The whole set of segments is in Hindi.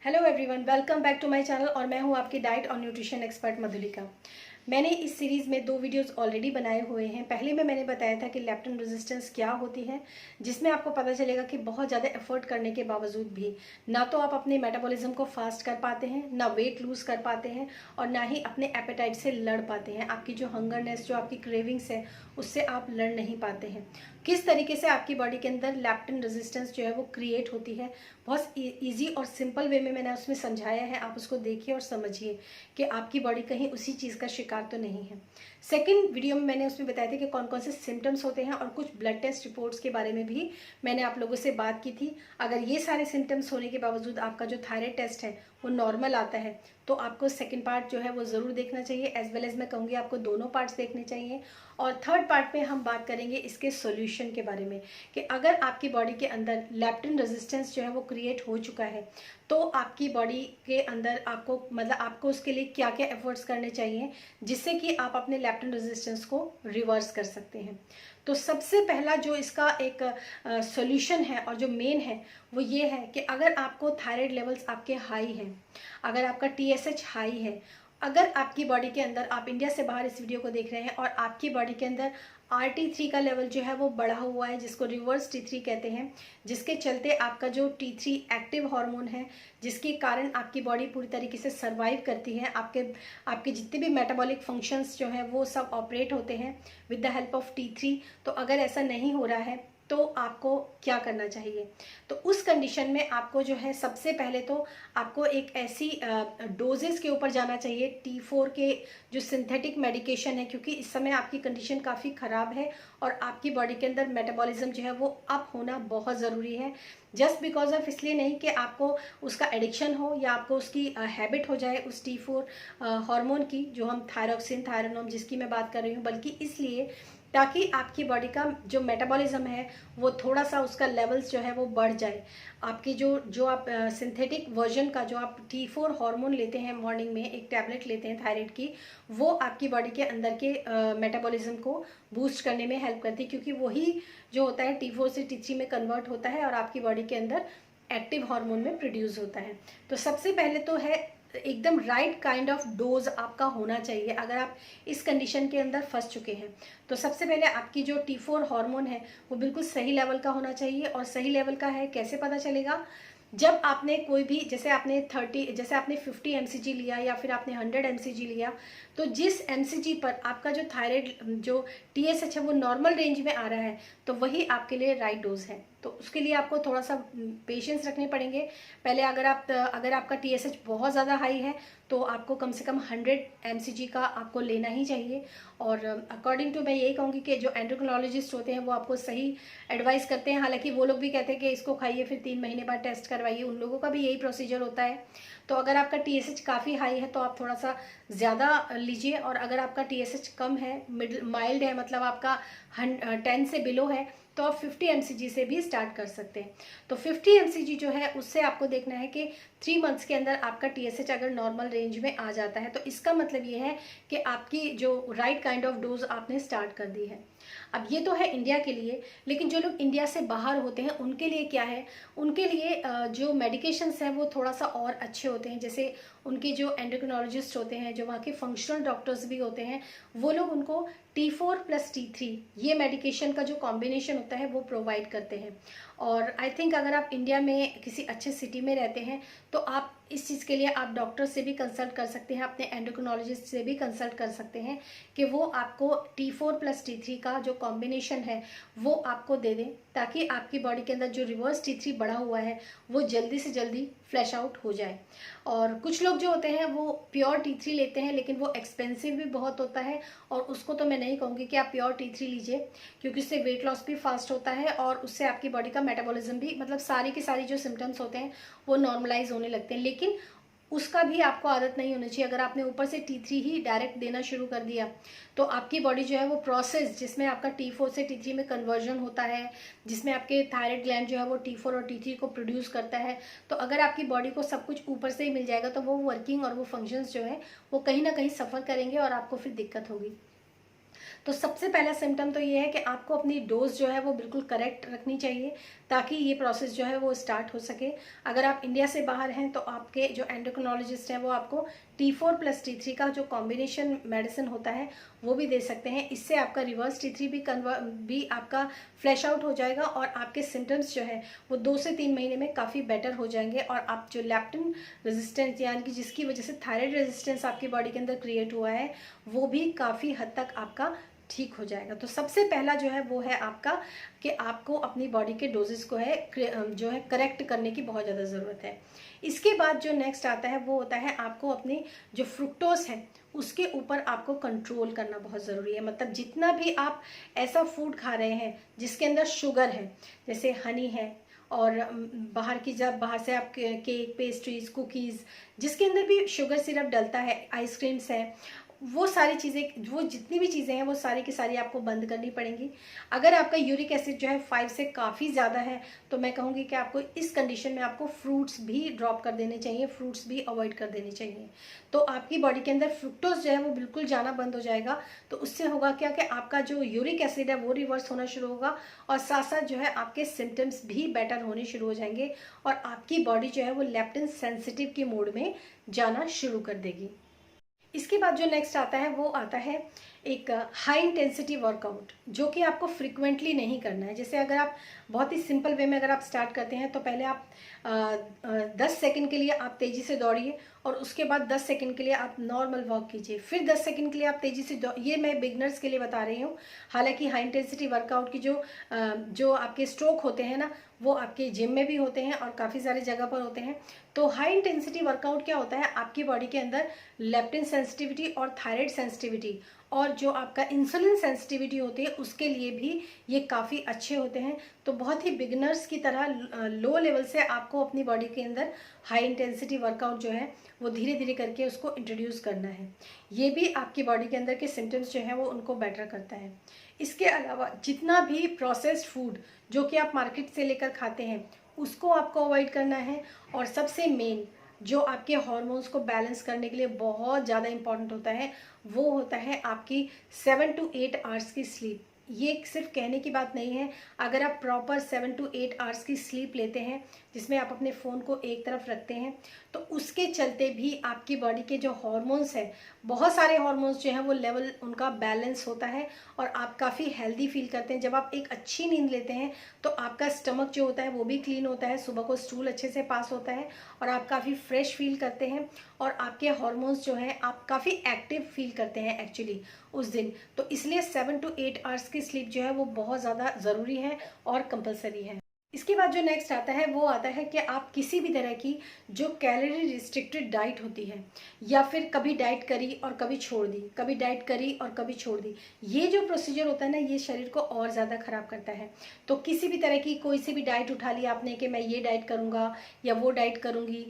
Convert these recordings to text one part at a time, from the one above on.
Hello everyone, welcome back to my channel और मैं हूं आपकी डाइट और न्यूट्रिशन एक्सपर्ट मधुलिका। मैंने इस सीरीज़ में 2 वीडियोस ऑलरेडी बनाए हुए हैं। पहले में मैंने बताया था कि लेप्टिन रेजिस्टेंस क्या होती है, जिसमें आपको पता चलेगा कि बहुत ज़्यादा एफर्ट करने के बावजूद भी ना तो आप अपने मेटाबॉलिज्म को फास्ट कर पाते हैं, ना वेट लूज़ कर पाते हैं और ना ही अपने एपेटाइट से लड़ पाते हैं। आपकी जो हंगरनेस, जो आपकी क्रेविंग्स है, उससे आप लड़ नहीं पाते हैं। किस तरीके से आपकी बॉडी के अंदर लेप्टिन रेजिस्टेंस जो है वो क्रिएट होती है, बहुत ईजी और सिंपल वे में मैंने उसमें समझाया है। आप उसको देखिए और समझिए कि आपकी बॉडी कहीं उसी चीज़ का शिकार तो नहीं है। सेकंड वीडियो में मैंने उसमें बताया था कि कौन कौन से सिम्टम्स होते हैं और कुछ ब्लड टेस्ट रिपोर्ट्स के बारे में भी मैंने आप लोगों से बात की थी। अगर ये सारे सिम्टम्स होने के बावजूद आपका जो थायराइड टेस्ट है वो नॉर्मल आता है तो आपको सेकंड पार्ट जो है वो ज़रूर देखना चाहिए। एज वेल एज मैं कहूँगी आपको दोनों पार्ट्स देखने चाहिए। और थर्ड पार्ट में हम बात करेंगे इसके सॉल्यूशन के बारे में कि अगर आपकी बॉडी के अंदर लेप्टिन रेजिस्टेंस जो है वो क्रिएट हो चुका है तो आपकी बॉडी के अंदर आपको उसके लिए क्या क्या एफर्ट्स करने चाहिए जिससे कि आप अपने लेप्टिन रेजिस्टेंस को रिवर्स कर सकते हैं। तो सबसे पहला जो इसका एक सॉल्यूशन है और जो मेन है वो ये है कि अगर आपको थायराइड लेवल्स आपके हाई हैं, अगर आपका TSH हाई है, अगर आपकी बॉडी के अंदर, आप इंडिया से बाहर इस वीडियो को देख रहे हैं और आपकी बॉडी के अंदर RT3 का लेवल जो है वो बढ़ा हुआ है, जिसको रिवर्स T3 कहते हैं, जिसके चलते आपका जो T3 एक्टिव हार्मोन है, जिसके कारण आपकी बॉडी पूरी तरीके से सर्वाइव करती है, आपके जितने भी मेटाबॉलिक फंक्शंस जो हैं वो सब ऑपरेट होते हैं with the help of T3। तो अगर ऐसा नहीं हो रहा है तो आपको क्या करना चाहिए? तो उस कंडीशन में आपको जो है सबसे पहले तो आपको एक ऐसी डोजेस के ऊपर जाना चाहिए T4 के जो सिंथेटिक मेडिकेशन है, क्योंकि इस समय आपकी कंडीशन काफ़ी ख़राब है और आपकी बॉडी के अंदर मेटाबॉलिज्म जो है वो अप होना बहुत ज़रूरी है। जस्ट बिकॉज ऑफ, इसलिए नहीं कि आपको उसका एडिक्शन हो या आपको उसकी हैबिट हो जाए उस T4 हार्मोन की, जो हम थायरोक्सिन, थायरोनोम जिसकी मैं बात कर रही हूँ, बल्कि इसलिए ताकि आपकी बॉडी का जो मेटाबॉलिज्म है वो थोड़ा सा उसका लेवल्स जो है वो बढ़ जाए। आपकी जो आप सिंथेटिक वर्जन का जो आप T4 हार्मोन लेते हैं, मॉर्निंग में एक टैबलेट लेते हैं थायराइड की, वो आपकी बॉडी के अंदर के मेटाबॉलिज्म को बूस्ट करने में हेल्प करती है, क्योंकि वही जो होता है T4 से T3 में कन्वर्ट होता है और आपकी बॉडी के अंदर एक्टिव हार्मोन में प्रोड्यूस होता है। तो सबसे पहले तो है एकदम राइट काइंड ऑफ डोज आपका होना चाहिए। अगर आप इस कंडीशन के अंदर फंस चुके हैं तो सबसे पहले आपकी जो T4 हार्मोन है वो बिल्कुल सही लेवल का होना चाहिए। और सही लेवल का है कैसे पता चलेगा? जब आपने कोई भी, जैसे आपने 50 mcg लिया या फिर आपने 100 mcg लिया, तो जिस mcg पर आपका जो थायराइड जो TSH है वो नॉर्मल रेंज में आ रहा है तो वही आपके लिए राइट डोज है। तो उसके लिए आपको थोड़ा सा पेशेंस रखने पड़ेंगे। पहले अगर आपका TSH बहुत ज़्यादा हाई है तो आपको कम से कम 100 mcg का आपको लेना ही चाहिए। और अकॉर्डिंग टू मैं यही कहूँगी कि जो एंडोक्रिनोलॉजिस्ट होते हैं वो आपको सही एडवाइस करते हैं। हालांकि वो लोग भी कहते हैं कि इसको खाइए फिर 3 महीने बाद टेस्ट करवाइए, उन लोगों का भी यही प्रोसीजर होता है। तो अगर आपका TSH काफ़ी हाई है तो आप थोड़ा सा ज़्यादा लीजिए, और अगर आपका TSH कम है, माइल्ड है, मतलब आपका 10 से बिलो है, तो आप 50 mcg से भी स्टार्ट कर सकते हैं। तो 50 mcg जो है उससे आपको देखना है कि 3 मंथ्स के अंदर आपका TSH अगर नॉर्मल रेंज में आ जाता है तो इसका मतलब ये है कि आपकी जो राइट काइंड ऑफ डोज आपने स्टार्ट कर दी है। अब ये तो है इंडिया के लिए, लेकिन जो लोग इंडिया से बाहर होते हैं उनके लिए क्या है? उनके लिए जो मेडिकेशंस हैं वो थोड़ा सा और अच्छे होते हैं। जैसे उनके जो एंडोक्रिनोलॉजिस्ट होते हैं, जो वहाँ के फंक्शनल डॉक्टर्स भी होते हैं, वो लोग उनको T4 + T3 ये मेडिकेशन का जो कॉम्बिनेशन होता है वो प्रोवाइड करते हैं। और आई थिंक अगर आप इंडिया में किसी अच्छे सिटी में रहते हैं तो आप इस चीज़ के लिए आप डॉक्टर से भी कंसल्ट कर सकते हैं, अपने एंडोक्रिनोलॉजिस्ट से भी कंसल्ट कर सकते हैं कि वो आपको T4 + T3 का जो कॉम्बिनेशन है वो आपको दे दें, ताकि आपकी बॉडी के अंदर जो रिवर्स T3 बढ़ा हुआ है वो जल्दी से जल्दी फ्लैश आउट हो जाए। और कुछ लोग जो होते हैं वो प्योर T3 लेते हैं, लेकिन वो एक्सपेंसिव भी बहुत होता है, और उसको तो मैं नहीं कहूँगी कि आप प्योर T3 लीजिए, क्योंकि उससे वेट लॉस भी फास्ट होता है और उससे आपकी बॉडी का मेटाबॉलिज्म भी, मतलब सारी की सारी जो सिम्टम्स होते हैं वो नॉर्मलाइज होने लगते हैं। लेकिन उसका भी आपको आदत नहीं होनी चाहिए। अगर आपने ऊपर से T3 ही डायरेक्ट देना शुरू कर दिया तो आपकी बॉडी जो है वो प्रोसेस, जिसमें आपका T4 से T3 में कन्वर्जन होता है, जिसमें आपके थायराइड ग्लैंड जो है वो T4 और T3 को प्रोड्यूस करता है, तो अगर आपकी बॉडी को सब कुछ ऊपर से ही मिल जाएगा तो वो वर्किंग और वो फंक्शंस जो है वो कहीं ना कहीं सफ़र करेंगे और आपको फिर दिक्कत होगी। तो सबसे पहला सिम्टम तो ये है कि आपको अपनी डोज जो है वो बिल्कुल करेक्ट रखनी चाहिए, ताकि ये प्रोसेस जो है वो स्टार्ट हो सके। अगर आप इंडिया से बाहर हैं तो आपके जो एंडोक्रिनोलॉजिस्ट हैं वो आपको T4+T3 का जो कॉम्बिनेशन मेडिसिन होता है वो भी दे सकते हैं। इससे आपका रिवर्स T3 भी आपका फ्लैश आउट हो जाएगा और आपके सिम्टम्स जो है वो 2 से 3 महीने में काफ़ी बेटर हो जाएंगे। और आप जो लेप्टिन रेजिस्टेंस यानी कि जिसकी वजह से थायराइड रेजिस्टेंस आपकी बॉडी के अंदर क्रिएट हुआ है वो भी काफ़ी हद तक आपका ठीक हो जाएगा। तो सबसे पहला जो है वो है आपका कि आपको अपनी बॉडी के डोजेस को जो है करेक्ट करने की बहुत ज़्यादा ज़रूरत है। इसके बाद जो नेक्स्ट आता है वो होता है आपको अपनी जो फ्रुक्टोज है उसके ऊपर आपको कंट्रोल करना बहुत ज़रूरी है। मतलब जितना भी आप ऐसा फूड खा रहे हैं जिसके अंदर शुगर है, जैसे हनी है और बाहर से आप केक, पेस्ट्रीज, कुकीज़ जिसके अंदर भी शुगर सिरप डलता है, आइसक्रीम्स है, वो सारी चीज़ें, वो जितनी भी चीज़ें हैं वो सारी की सारी आपको बंद करनी पड़ेंगी। अगर आपका यूरिक एसिड जो है 5 से काफ़ी ज़्यादा है तो मैं कहूँगी कि आपको इस कंडीशन में आपको फ्रूट्स भी ड्रॉप कर देने चाहिए, फ्रूट्स भी अवॉइड कर देने चाहिए। तो आपकी बॉडी के अंदर फ्रुक्टोज जो है वो बिल्कुल जाना बंद हो जाएगा। तो उससे होगा क्या कि आपका जो यूरिक एसिड है वो रिवर्स होना शुरू होगा और साथ साथ जो है आपके सिम्टम्स भी बेटर होने शुरू हो जाएंगे और आपकी बॉडी जो है वो लेप्टिन सेंसिटिव की मोड में जाना शुरू कर देगी। इसके बाद जो नेक्स्ट आता है वो आता है एक हाई इंटेंसिटी वर्कआउट, जो कि आपको फ्रिक्वेंटली नहीं करना है। जैसे अगर आप बहुत ही सिंपल वे में अगर आप स्टार्ट करते हैं तो पहले आप 10 सेकंड के लिए आप तेज़ी से दौड़िए और उसके बाद 10 सेकंड के लिए आप नॉर्मल वॉक कीजिए, फिर 10 सेकंड के लिए आप तेज़ी से ये मैं बिगनर्स के लिए बता रही हूँ। हालांकि हाई इंटेंसिटी वर्कआउट की जो आपके स्ट्रोक होते हैं ना वो आपके जिम में भी होते हैं और काफ़ी सारी जगह पर होते हैं। तो हाई इंटेंसिटी वर्कआउट क्या होता है, आपकी बॉडी के अंदर लेप्टिन सेंसिटिविटी और थायराइड सेंसिटिविटी और जो आपका इंसुलिन सेंसिटिविटी होती है उसके लिए भी ये काफ़ी अच्छे होते हैं। तो बहुत ही बिगनर्स की तरह लो लेवल से आपको अपनी बॉडी के अंदर हाई इंटेंसिटी वर्कआउट जो है वो धीरे धीरे करके उसको इंट्रोड्यूस करना है। ये भी आपकी बॉडी के अंदर के सिम्टम्स जो हैं वो उनको बेटर करता है। इसके अलावा जितना भी प्रोसेस्ड फूड जो कि आप मार्केट से लेकर खाते हैं उसको आपको अवॉइड करना है। और सबसे मेन जो आपके हार्मोन्स को बैलेंस करने के लिए बहुत ज़्यादा इंपॉर्टेंट होता है वो होता है आपकी 7 to 8 आवर्स की स्लीप। ये सिर्फ कहने की बात नहीं है। अगर आप प्रॉपर 7 to 8 आवर्स की स्लीप लेते हैं जिसमें आप अपने फ़ोन को एक तरफ रखते हैं तो उसके चलते भी आपकी बॉडी के जो हार्मोन्स हैं, बहुत सारे हार्मोन्स जो हैं वो लेवल उनका बैलेंस होता है और आप काफ़ी हेल्दी फील करते हैं। जब आप एक अच्छी नींद लेते हैं तो आपका स्टमक जो होता है वो भी क्लीन होता है, सुबह को स्टूल अच्छे से पास होता है और आप काफ़ी फ्रेश फील करते हैं और आपके हार्मोन्स जो हैं आप काफ़ी एक्टिव फील करते हैं एक्चुअली उस दिन। तो इसलिए 7 to 8 आवर्स की स्लीप जो है वो बहुत ज़्यादा ज़रूरी है और कंपलसरी है। इसके बाद जो नेक्स्ट आता है वो आता है कि आप किसी भी तरह की जो कैलोरी रिस्ट्रिक्टेड डाइट होती है या फिर कभी डाइट करी और कभी छोड़ दी, कभी डाइट करी और कभी छोड़ दी, ये जो प्रोसीजर होता है ना ये शरीर को और ज़्यादा ख़राब करता है। तो किसी भी तरह की कोई सी भी डाइट उठा ली आपने कि मैं ये डाइट करूँगा या वो डाइट करूँगी,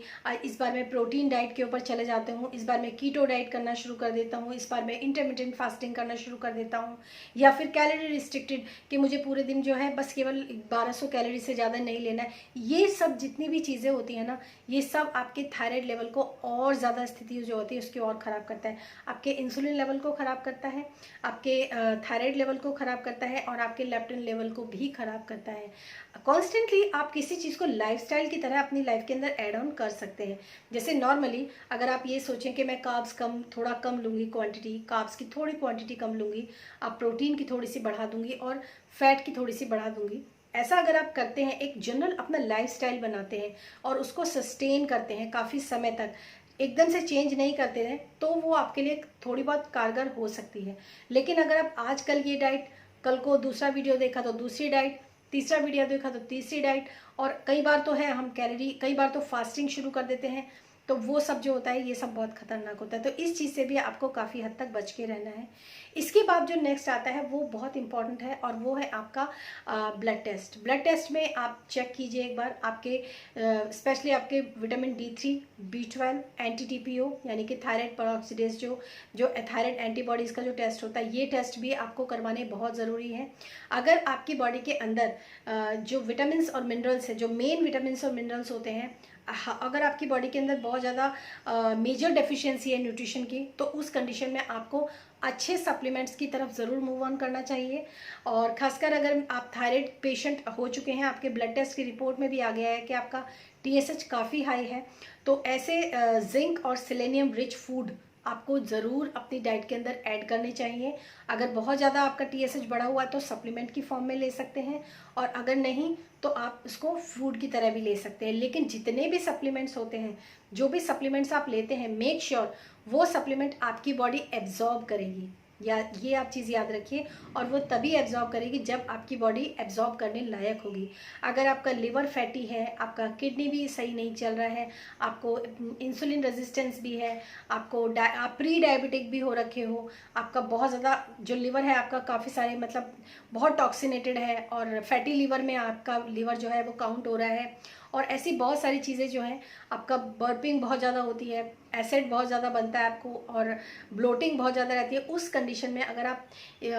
इस बार मैं प्रोटीन डाइट के ऊपर चले जाता हूँ, इस बार मैं कीटो डाइट करना शुरू कर देता हूँ, इस बार मैं इंटरमिटेंट फास्टिंग करना शुरू कर देता हूँ, या फिर कैलोरी रिस्ट्रिक्टेड कि मुझे पूरे दिन जो है बस केवल 1200 कैलोरी से ज़्यादा नहीं लेना है। ये सब जितनी भी चीज़ें होती हैं ना ये सब आपके थायराइड लेवल को और ज़्यादा स्थिति जो होती है उसकी और ख़राब करता है। आपके इंसुलिन लेवल को ख़राब करता है, आपके थायराइड लेवल को ख़राब करता है और आपके लेप्टिन लेवल को भी ख़राब करता है। कॉन्स्टेंटली आप किसी चीज़ को लाइफस्टाइल की तरह अपनी लाइफ के अंदर ऐड ऑन कर सकते हैं। जैसे नॉर्मली अगर आप ये सोचें कि मैं कार्ब्स थोड़ा कम लूँगी, क्वांटिटी कार्ब्स की थोड़ी क्वांटिटी कम लूँगी, आप प्रोटीन की थोड़ी सी बढ़ा दूँगी और फैट की थोड़ी सी बढ़ा दूँगी, ऐसा अगर आप करते हैं, एक जनरल अपना लाइफस्टाइल बनाते हैं और उसको सस्टेन करते हैं काफ़ी समय तक, एकदम से चेंज नहीं करते हैं, तो वो आपके लिए थोड़ी बहुत कारगर हो सकती है। लेकिन अगर आप आजकल ये डाइट, कल को दूसरा वीडियो देखा तो दूसरी डाइट, तीसरा वीडियो देखा तो तीसरी डाइट, और कई बार तो है हम कई बार तो फास्टिंग शुरू कर देते हैं, तो वो सब जो होता है ये सब बहुत खतरनाक होता है। तो इस चीज़ से भी आपको काफ़ी हद तक बच के रहना है। इसके बाद जो नेक्स्ट आता है वो बहुत इंपॉर्टेंट है और वो है आपका ब्लड टेस्ट। ब्लड टेस्ट में आप चेक कीजिए एक बार आपके स्पेशली आपके विटामिन D3, B12, एंटी-TPO यानी कि थायराइड पेरोक्सीडेज जो थायराइड एंटीबॉडीज़ का जो टेस्ट होता है, ये टेस्ट भी आपको करवाने बहुत ज़रूरी है। अगर आपकी बॉडी के अंदर जो विटामिन और मिनरल्स है, जो मेन विटामिन और मिनरल्स होते हैं, अगर आपकी बॉडी के अंदर बहुत ज़्यादा मेजर डेफिशिएंसी है न्यूट्रिशन की, तो उस कंडीशन में आपको अच्छे सप्लीमेंट्स की तरफ ज़रूर मूव ऑन करना चाहिए। और खासकर अगर आप थायराइड पेशेंट हो चुके हैं, आपके ब्लड टेस्ट की रिपोर्ट में भी आ गया है कि आपका TSH काफ़ी हाई है, तो ऐसे जिंक और सेलेनियम रिच फूड आपको ज़रूर अपनी डाइट के अंदर ऐड करने चाहिए। अगर बहुत ज़्यादा आपका TSH बढ़ा हुआ है तो सप्लीमेंट की फॉर्म में ले सकते हैं, और अगर नहीं तो आप इसको फूड की तरह भी ले सकते हैं। लेकिन जितने भी सप्लीमेंट्स होते हैं, जो भी सप्लीमेंट्स आप लेते हैं, मेक श्योर वो सप्लीमेंट आपकी बॉडी एब्जॉर्ब करेगी, या ये आप चीज़ याद रखिए। और वो तभी एब्जॉर्ब करेगी जब आपकी बॉडी एब्जॉर्ब करने लायक होगी। अगर आपका लिवर फैटी है, आपका किडनी भी सही नहीं चल रहा है, आपको इंसुलिन रेजिस्टेंस भी है, आप प्री डायबिटिक भी हो रखे हो, आपका बहुत ज़्यादा जो लिवर है आपका काफ़ी सारे मतलब बहुत टॉक्सिनेटेड है, और फैटी लिवर में आपका लिवर जो है वो काउंट हो रहा है, और ऐसी बहुत सारी चीज़ें जो हैं, आपका बर्पिंग बहुत ज़्यादा होती है, एसिड बहुत ज़्यादा बनता है आपको, और ब्लोटिंग बहुत ज़्यादा रहती है, उस कंडीशन में अगर आप,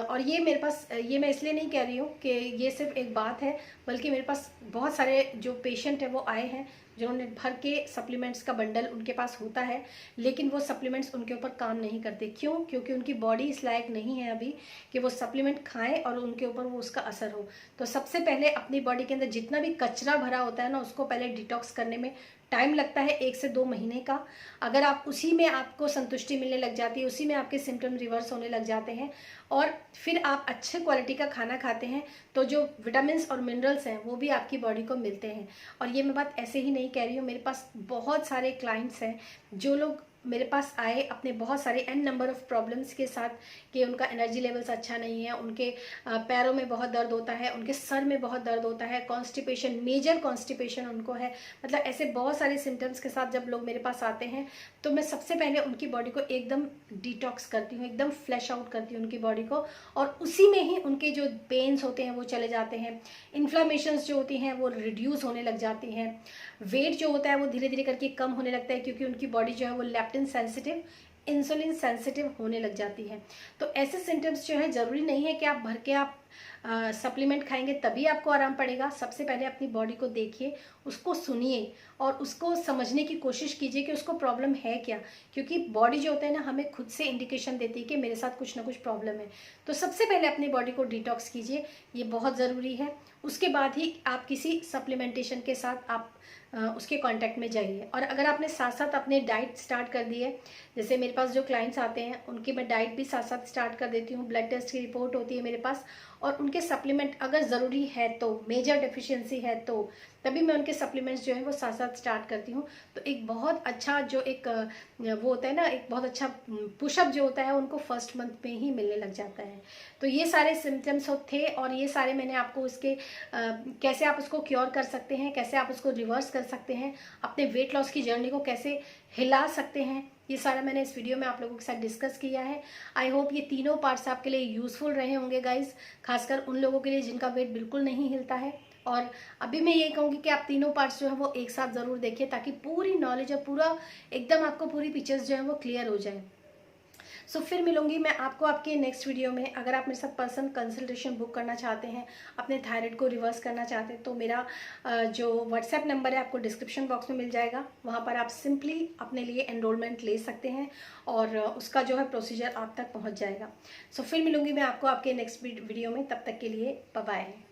और ये मेरे पास, ये मैं इसलिए नहीं कह रही हूँ कि ये सिर्फ एक बात है, बल्कि मेरे पास बहुत सारे जो पेशेंट हैं वो आए हैं जिन्होंने भर के सप्लीमेंट्स का बंडल उनके पास होता है, लेकिन वो सप्लीमेंट्स उनके ऊपर काम नहीं करते। क्यों? क्योंकि उनकी बॉडी इस लायक नहीं है अभी कि वो सप्लीमेंट खाएं और उनके ऊपर वो उसका असर हो। तो सबसे पहले अपनी बॉडी के अंदर जितना भी कचरा भरा होता है ना, उसको पहले डिटॉक्स करने में टाइम लगता है 1 से 2 महीने का। अगर आप उसी में आपको संतुष्टि मिलने लग जाती है, उसी में आपके सिम्टम रिवर्स होने लग जाते हैं, और फिर आप अच्छे क्वालिटी का खाना खाते हैं, तो जो विटामिन्स और मिनरल्स हैं वो भी आपकी बॉडी को मिलते हैं। और ये मैं बात ऐसे ही नहीं कह रही हूँ, मेरे पास बहुत सारे क्लाइंट्स हैं जो लोग मेरे पास आए अपने बहुत सारे n नंबर ऑफ़ प्रॉब्लम्स के साथ, कि उनका एनर्जी लेवल्स अच्छा नहीं है, उनके पैरों में बहुत दर्द होता है, उनके सर में बहुत दर्द होता है, कॉन्स्टिपेशन, मेजर कॉन्स्टिपेशन उनको है, मतलब ऐसे बहुत सारे सिम्टम्स के साथ जब लोग मेरे पास आते हैं, तो मैं सबसे पहले उनकी बॉडी को एकदम डिटॉक्स करती हूँ, एकदम फ्लैश आउट करती हूँ उनकी बॉडी को, और उसी में ही उनके जो पेन्स होते हैं वो चले जाते हैं, इन्फ्लामेशंस जो होती हैं वो रिड्यूस होने लग जाती हैं, वेट जो होता है वो धीरे धीरे करके कम होने लगता है, क्योंकि उनकी बॉडी जो है वो लेप्टिन सेंसिटिव, इंसुलिन सेंसिटिव होने लग जाती है। तो ऐसे सिम्टम्स जो है, ज़रूरी नहीं है कि आप भर के आप सप्लीमेंट खाएंगे तभी आपको आराम पड़ेगा। सबसे पहले अपनी बॉडी को देखिए, उसको सुनिए, और उसको समझने की कोशिश कीजिए कि उसको प्रॉब्लम है क्या, क्योंकि बॉडी जो होता है ना, हमें खुद से इंडिकेशन देती है कि मेरे साथ कुछ ना कुछ प्रॉब्लम है। तो सबसे पहले अपनी बॉडी को डिटॉक्स कीजिए, ये बहुत ज़रूरी है। उसके बाद ही आप किसी सप्लीमेंटेशन के साथ आप उसके कांटेक्ट में जाइए। और अगर आपने साथ साथ अपने डाइट स्टार्ट कर दी है, जैसे मेरे पास जो क्लाइंट्स आते हैं उनकी मैं डाइट भी साथ साथ स्टार्ट कर देती हूँ, ब्लड टेस्ट की रिपोर्ट होती है मेरे पास, और उनके सप्लीमेंट अगर ज़रूरी है तो, मेजर डेफिशिएंसी है तो, तभी मैं उनके सप्लीमेंट्स जो है वो साथ साथ स्टार्ट करती हूँ। तो एक बहुत अच्छा जो एक वो होता है ना, एक बहुत अच्छा पुशअप जो होता है उनको फर्स्ट मंथ में ही मिलने लग जाता है। तो ये सारे सिम्टम्स थे, और ये सारे मैंने आपको उसके कैसे आप उसको क्योर कर सकते हैं, कैसे आप उसको रिवर्स कर सकते हैं, अपने वेट लॉस की जर्नी को कैसे हिला सकते हैं, ये सारा मैंने इस वीडियो में आप लोगों के साथ डिस्कस किया है। आई होप ये तीनों पार्ट्स आपके लिए यूज़फुल रहे होंगे गाइज, खासकर उन लोगों के लिए जिनका वेट बिल्कुल नहीं हिलता है। और अभी मैं ये कहूँगी कि आप तीनों पार्ट्स जो है वो एक साथ ज़रूर देखिए, ताकि पूरी नॉलेज और पूरा एकदम आपको पूरी पिक्चर्स जो है वो क्लियर हो जाए। सो फिर मिलूंगी मैं आपको आपके नेक्स्ट वीडियो में। अगर आप मेरे साथ पर्सनल कंसल्टेशन बुक करना चाहते हैं, अपने थायराइड को रिवर्स करना चाहते हैं, तो मेरा जो व्हाट्सएप नंबर है आपको डिस्क्रिप्शन बॉक्स में मिल जाएगा, वहाँ पर आप सिंपली अपने लिए एनरोलमेंट ले सकते हैं, और उसका जो है प्रोसीजर आप तक पहुँच जाएगा। सो फिर मिलूंगी मैं आपको आपके नेक्स्ट वीडियो में, तब तक के लिए बाय बाय।